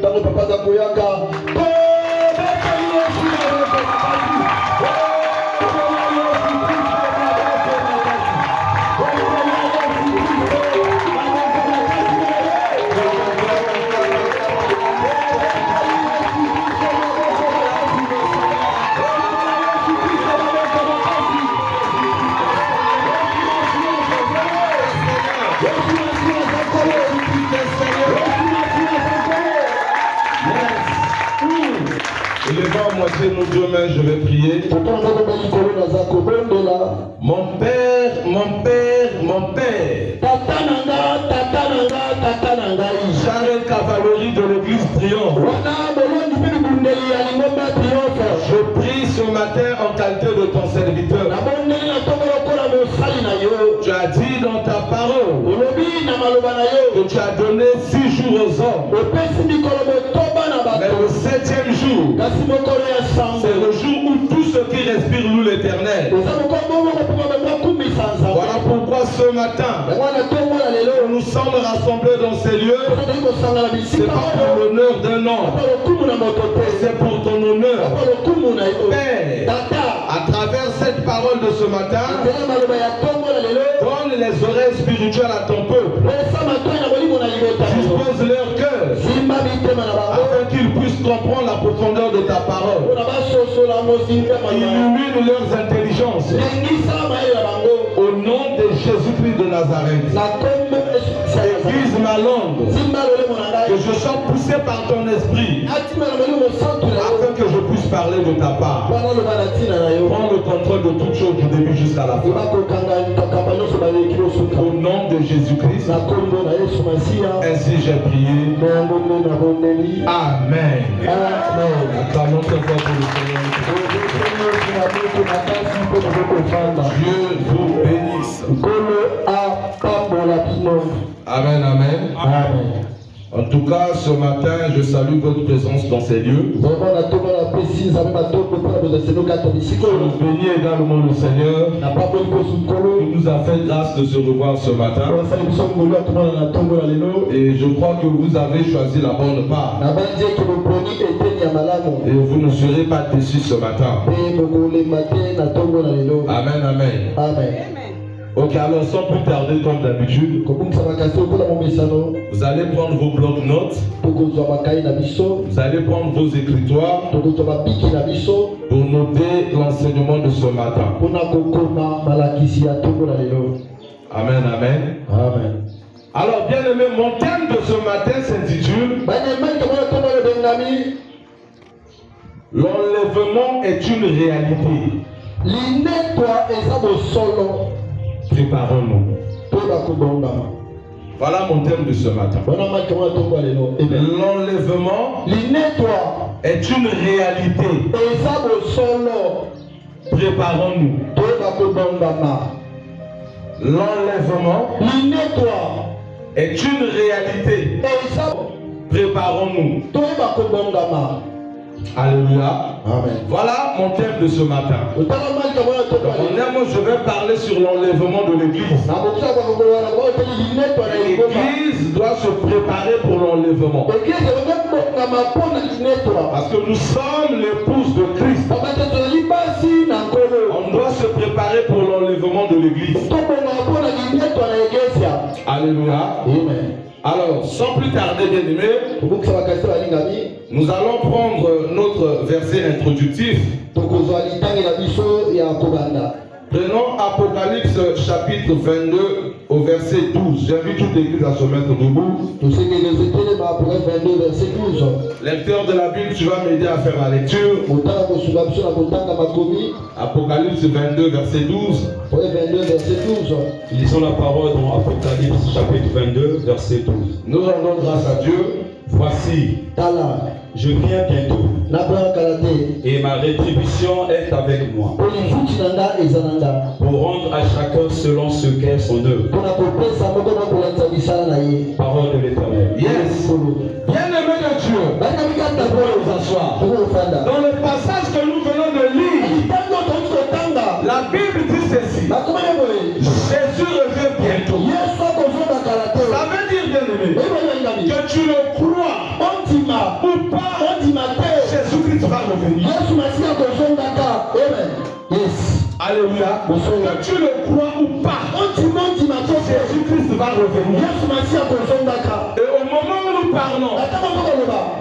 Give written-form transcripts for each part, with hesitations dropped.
tango papa za koyaka. Nos deux mains, je vais prier. Mon père, mon père, mon père. Charles Cavalerie de l'église Triomphe. Je prie ce matin en qualité de ton serviteur. Tu as dit dans ta parole que tu as donné 6 jours aux hommes. Mais le 7e jour, c'est le jour où tout ce qui respire loue l'Éternel. Voilà pourquoi ce matin, nous sommes rassemblés dans ces lieux. C'est pas pour l'honneur d'un homme, c'est pour ton honneur. Père, à travers cette parole de ce matin, donne les oreilles spirituelles à ton peuple. Dispose leur cœur afin qu'ils puissent comprendre la profondeur de ta parole. Illumine leurs intelligences. Au nom de Jésus-Christ de Nazareth. Aiguise ma langue. Que je sois poussé par ton esprit. Afin que je puisse parler de ta part. Prends le contrôle de toutes choses du début jusqu'à la fin. Au nom de Jésus-Christ. Ainsi j'ai prié. Amen. Acclamons très fort pour le Seigneur. Dieu vous bénisse. Amen, amen. Amen. En tout cas, ce matin, je salue votre présence dans ces lieux. Je bénis également le Seigneur qui nous a fait grâce de se revoir ce matin. Et je crois que vous avez choisi la bonne part. Et vous ne serez pas déçus ce matin. Amen, amen. Amen. Ok, alors sans plus tarder comme d'habitude, vous allez prendre vos blocs-notes, vous allez prendre vos écritoires pour noter l'enseignement de ce matin. Amen, amen. Amen. Alors bien aimé, mon thème de ce matin s'intitule l'enlèvement est une réalité. Préparons-nous. Voilà mon thème de ce matin. L'enlèvement est une réalité. Préparons-nous. L'enlèvement est une réalité. Préparons-nous. Alléluia. Amen. Voilà mon thème de ce matin. Premièrement, je vais parler sur l'enlèvement de l'église. L'église doit se préparer pour l'enlèvement. Parce que nous sommes l'épouse de Christ. On doit se préparer pour l'enlèvement de l'église. Alléluia. Amen. Alors, sans plus tarder, bien aimé, nous allons prendre notre verset introductif. Prenons Apocalypse chapitre 22 au verset 12. J'invite toute l'église à se mettre debout. Lecteur de la Bible, tu vas m'aider à faire la lecture. Apocalypse 22 verset 12. Lisons la parole dans Apocalypse chapitre 22 verset 12. Nous rendons grâce à Dieu. Voici, je viens bientôt, et ma rétribution est avec moi, pour rendre à chacun selon ce qu'est son œuvre. Parole de l'Éternel. Yes. Bien-aimé de Dieu, nous pouvons nous asseoir. Dans le passage que nous venons de lire, la Bible dit ceci. Jésus revient bientôt. Ça veut dire, bien-aimé, que tu le crois Alléluia. Que tu le crois ou pas, Jésus-Christ va revenir. Et au moment où nous parlons,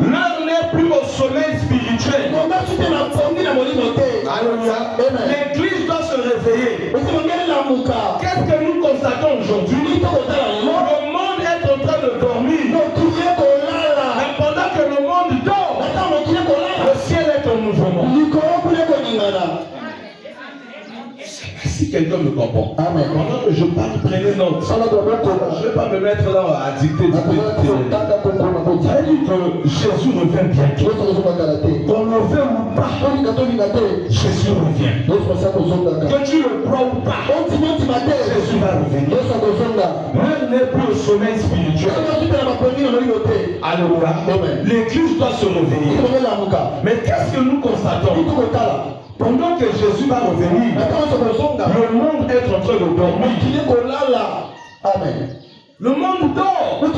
l'heure n'est plus au sommeil spirituel. Alléluia. L'église doit se réveiller. Qu'est-ce que nous constatons aujourd'hui? Le monde est en train de dormir. Mais pendant que le monde dort, le ciel est en mouvement. Si quelqu'un me comprend, Amen. Pendant que je parle, prenez note. Je ne vais pas me mettre là à dicter. Ça veut dire que Jésus revient bientôt. Qu'on le veut ou pas, Jésus revient. Que tu le crois ou pas, Jésus va revenir. L'heure n'est plus au sommeil spirituel. Alléluia. L'église doit se réveiller. Mais qu'est-ce que nous constatons? Pendant que Jésus va revenir, le monde est en train de dormir. Amen. Le monde dort. Ne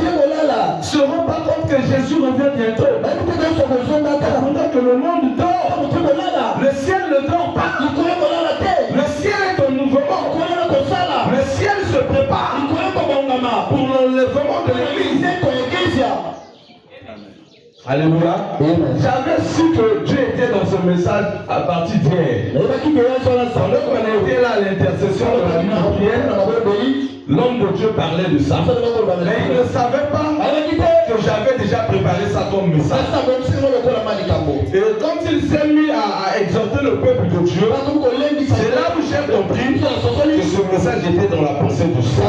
se rend pas compte que Jésus revient bientôt. Pendant que le monde dort, le ciel ne dort pas. Le ciel est en mouvement. Le ciel se prépare pour l'enlèvement de l'église. Alléluia. J'avais su que Dieu était dans ce message à partir d'hier. Pendant qu'on était là à l'intercession de la prière, l'homme de Dieu parlait de ça. Mais il ne savait pas que j'avais déjà préparé ça comme message. Et quand il s'est mis à exhorter le peuple de Dieu, c'est là où j'ai compris que ce message était dans la pensée de Dieu.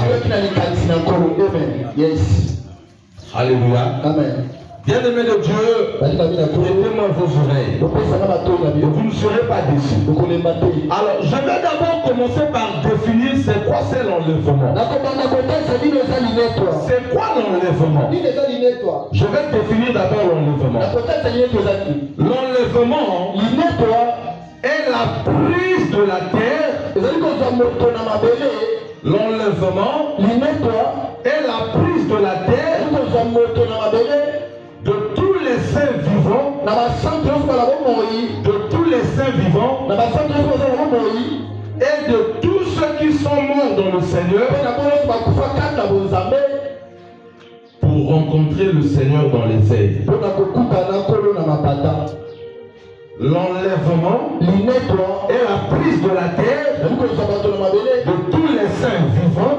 Alléluia. Amen. Bien-aimés de Dieu, prêtez-moi vos oreilles. Vous ne serez pas déçus. Alors, je vais d'abord commencer par définir c'est quoi c'est l'enlèvement. C'est quoi l'enlèvement? Je vais définir d'abord l'enlèvement. L'enlèvement est la prise de la terre. L'enlèvement est la prise de la terre de tous les saints vivants, de tous les saints vivants, et de tous ceux qui sont morts dans le Seigneur, pour rencontrer le Seigneur dans les airs. L'enlèvement est la prise de la terre de tous les saints vivants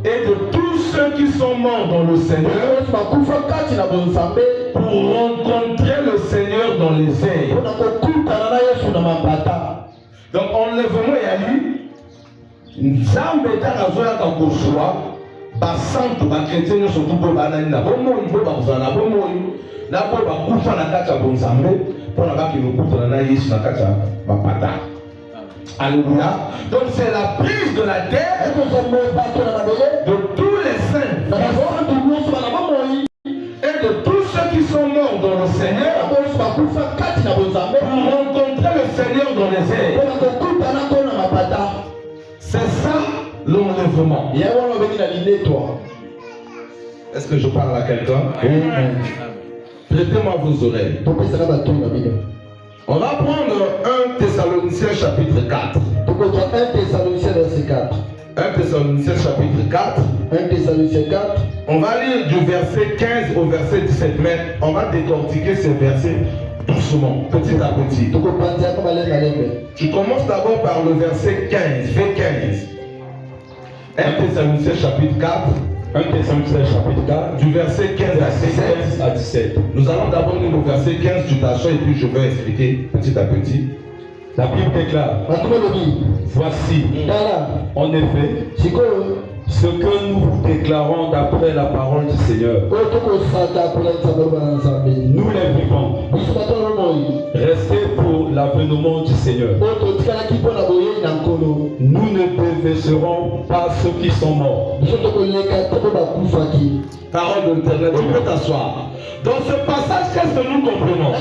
et de tous ceux qui sont morts dans le Seigneur pour rencontrer le Seigneur dans les airs. Donc enlèvement yali nzambe takazoya kakoshwa basantu bakretien nyonso tu mpo banani na bomoi mpo bakozala na bomoi na mpo bakufa na kati ya bonzambe mpo na bakende okutana na Yesu na kati ya mapata. Alléluia. Donc c'est la prise de la terre de tous les saints et de tous ceux qui sont morts dans le Seigneur pour rencontrer le Seigneur dans les airs. C'est ça l'enlèvement. Est-ce que je parle à quelqu'un? Prêtez-moi vos oreilles. On va prendre 1 Thessaloniciens chapitre 4. 1 Thessaloniciens verset 4. 1 Thessaloniciens chapitre 4. 1 Thessaloniciens 4. On va lire du verset 15 au verset 17, mais on va décortiquer ces versets doucement, petit à petit. Tu commences d'abord par le verset 15, v 15. 1 Thessaloniciens chapitre 4. 1 Thessaloniciens chapitre 4, du verset 15 à 17. Nous allons d'abord lire le verset 15 du tachon et puis je vais expliquer petit à petit. La Bible déclare, voici, en effet, ce que nous vous déclarons d'après la parole du Seigneur. Nous les vivants, restez pour l'avènement du Seigneur. Nous ne déverserons pas ceux qui sont morts. Parole de l'Éternel, tu peux t'asseoir. Dans ce passage, qu'est-ce que nous comprenons?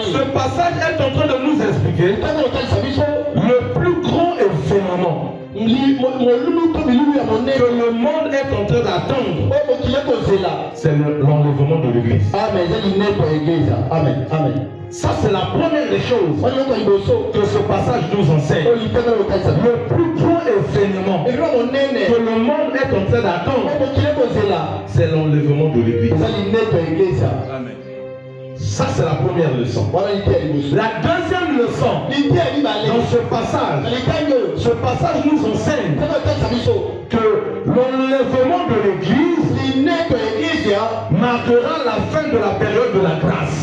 Ce passage est en train de nous expliquer le plus grand événement le monde est en train d'attendre, c'est l'enlèvement de l'église. Amen. Amen. Ça, c'est la première des choses que ce passage nous enseigne. Le plus grand enseignement que le monde est en train d'attendre, c'est l'enlèvement de l'église. Amen. Ça, c'est la première leçon. La deuxième leçon, dans ce passage nous enseigne que l'enlèvement de l'église marquera la fin de la période de la grâce.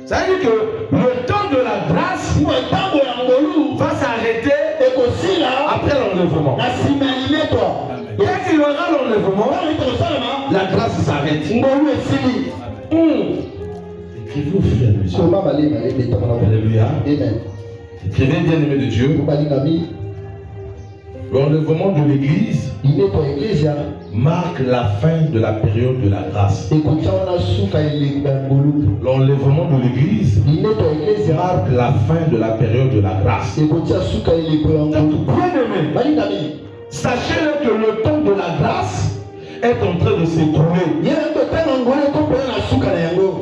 Ça veut dire que le temps de la grâce va s'arrêter après l'enlèvement. Dès qu'il y aura l'enlèvement, la grâce s'arrête. Écrivez au fur et à mesure. Alléluia. Écrivez, bien-aimé de Dieu. L'enlèvement de l'église marque la fin de la période de la grâce. L'enlèvement de l'église marque la fin de la période de la grâce. Bien-aimé, sachez que le temps de la grâce est en train de s'écouler.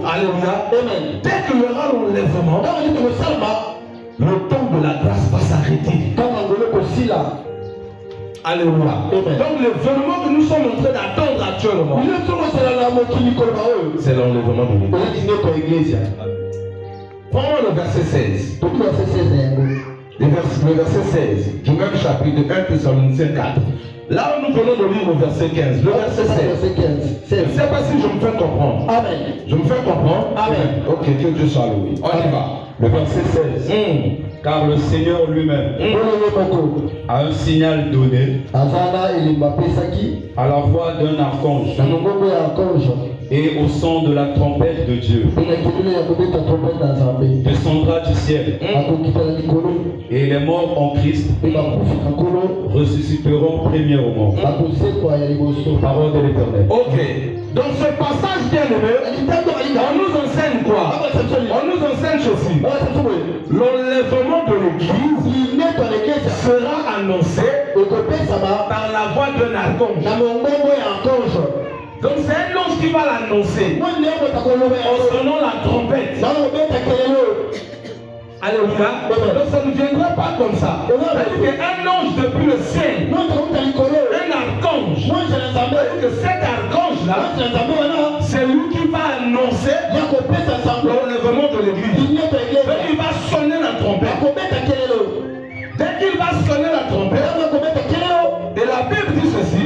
Alléluia. Dès qu'il y aura l'enlèvement, le temps de la grâce va s'arrêter. Alléluia. Donc l'événement que nous sommes en train d'attendre actuellement, c'est l'enlèvement de l'église. Prends le verset 16. Le verset 16 du même chapitre de 1 Thessaloniciens 4. Là nous venons de lire le verset 15. Le verset 16. Je ne sais pas si je me fais comprendre. Amen. Je me fais comprendre. Amen. Ok, que Dieu soit loué. On y va. Le verset 16. Car le Seigneur lui-même a un signal donné à la voix d'un archange et au son de la trompette de Dieu. Descendra du ciel et les morts en Christ ressusciteront premièrement. Parole de l'Éternel. Ok. Dans ce passage bien aimé, on nous enseigne quoi? On nous enseigne ceci. L'enlèvement de l'église sera annoncé par la voix d'un archange. Donc c'est un ange qui va l'annoncer en sonnant la trompette. Alléluia. Donc ça ne viendra pas comme ça. C'est-à-dire qu'un ange depuis le ciel, un archange, c'est-à-dire que cet archange-là, c'est lui qui va annoncer l'enlèvement de l'église. Donc il va sonner la trompette. Dès qu'il va sonner la trompette, et la Bible dit ceci,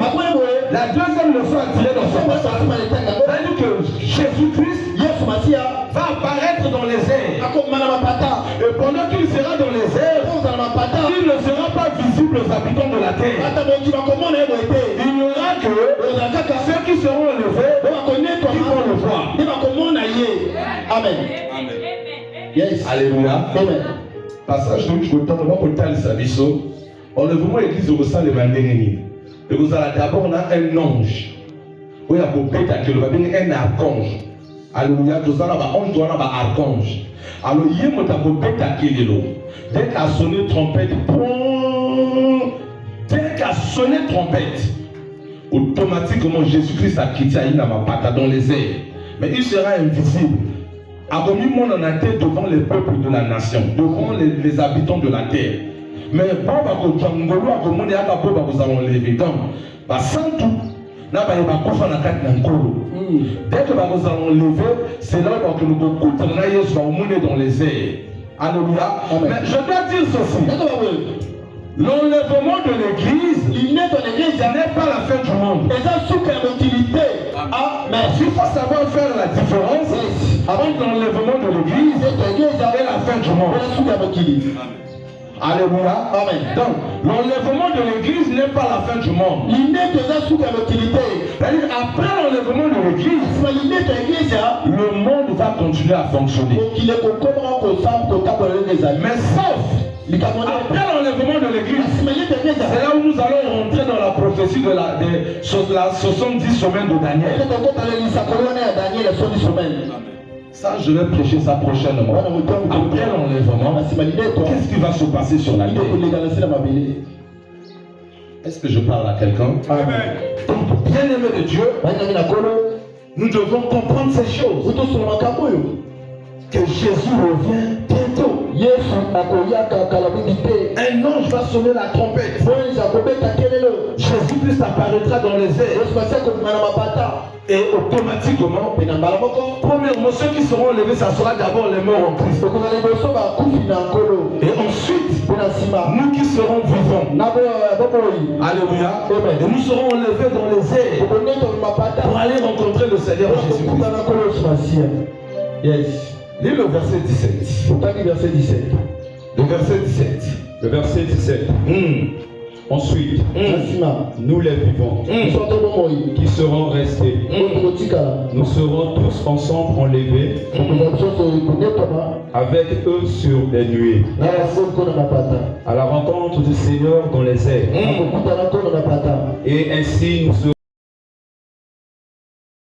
la deuxième leçon à tirer dans ce passage, c'est-à-dire que Jésus-Christ va apparaître dans les airs. Et pendant qu'il sera dans les airs, il ne sera pas visible aux habitants de la terre. Il n'y aura que ceux qui seront enlevés qui vont le voir. Amen. Yes. Alléluia. Amen. Passage de l'autre côté, on va porter à l'Issabiso. Enlèvement l'église de Rossal et Mandérini. Et vous allez d'abord, on a un ange. Oui, il y a un archange. Alléluia, vous allez avoir un archange. Alors, il y a un dès qu'a sonné trompette, dès qu'a sonné trompette, automatiquement Jésus-Christ a quitté dans les airs. Mais il sera invisible. Avant lui, on en a été devant les peuples de la nation, devant les habitants de la terre. Mais bon, vous enlever. Donc, sans tout, dès que nous allons lever, c'est là que nous allons dans les airs. Alléluia. Mais je dois dire ceci. L'enlèvement de l'église n'est pas la fin du monde. Mais il faut savoir faire la différence entre l'enlèvement de l'église et la fin du monde. Alléluia. Amen. Donc, l'enlèvement de l'église n'est pas la fin du monde. C'est-à-dire, après l'enlèvement de l'église, le monde va continuer à fonctionner. Mais sauf après l'enlèvement de l'église, c'est là où nous allons rentrer dans la prophétie de la 70 semaines de Daniel. Ça, je vais prêcher ça prochainement. Après l'enlèvement, qu'est-ce qui va se passer sur la terre? Est-ce que je parle à quelqu'un? Donc, bien-aimé de Dieu, nous devons comprendre ces choses. Que Jésus revient bientôt. Un ange va sonner la trompette. Jésus-Christ apparaîtra dans les airs. Et automatiquement, premièrement, ceux qui seront levés, ça sera d'abord les morts en Christ. Et ensuite, nous qui serons vivants. Alléluia. Et nous serons enlevés dans les airs pour aller rencontrer le Seigneur Jésus-Christ. Yes. Lis le verset 17. Verset 17. Le verset 17. Le verset 17. Ensuite, nous les vivants, qui serons restés, nous serons tous ensemble enlevés avec eux sur les nuées, à la rencontre du Seigneur dans les airs. Et ainsi nous serons